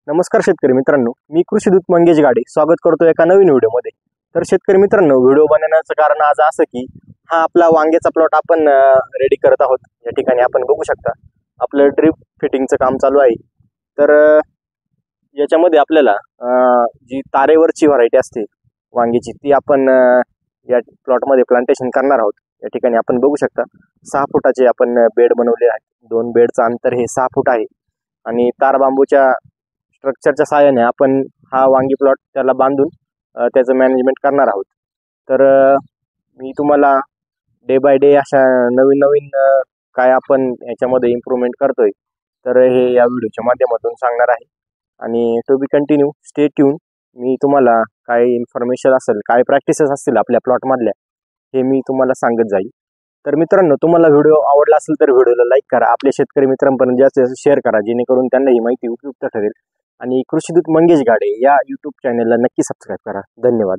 नमस्कार शेतकरी मित्रांनो, मी कृषीदूत मंगेश गाडे स्वागत करतो एका नवीन व्हिडिओमध्ये। तर शेतकरी मित्रांनो, व्हिडिओ बनवण्याचं कारण आज असं की हा आपला वांग्याचा प्लॉट आपण रेडी करत आहोत। या ठिकाणी आपण बघू शकता आपलं ड्रिप फिटिंगचं काम चालू आहे। तर याच्यामध्ये आपल्याला जी तारेवरची व्हरायटी असते वांग्याची ती आपण या प्लॉटमध्ये प्लांटेशन करणार आहोत। या ठिकाणी आपण बघू शकता 6 फुटाचे आपण बेड बनवले आहे। 2 बेडचं अंतर हे 6 फूट आहे आणि तार बांबूच्या स्ट्रक्चरच्या सहाय्याने आपण हा वांगी प्लॉट त्याला बांधून त्याचं मॅनेजमेंट करणार आहोत। तर मी तुम्हाला डे बाय डे अशा नवीन नवीन काय आपण याच्यामध्ये इम्प्रूव्हमेंट करतोय तर हे या व्हिडिओच्या माध्यमातून सांगणार आहे। आणि to be continue, stay tune. मी तुम्हाला काय इन्फॉर्मेशन असेल, काय प्रॅक्टिसेस असतील आपल्या प्लॉटमधल्या, हे मी तुम्हाला सांगत जाईल। तर मित्रांनो, तुम्हाला व्हिडिओ आवडला असेल तर व्हिडिओला लाईक करा, आपल्या शेतकरी मित्रांपर्यंत जास्तीत जास्त शेअर करा, जेणेकरून त्यांना ही माहिती उपयुक्त ठरेल। आणि कृषीदूत मंगेश गाडे या यूट्यूब चॅनलला नक्की सबस्क्राईब करा। धन्यवाद।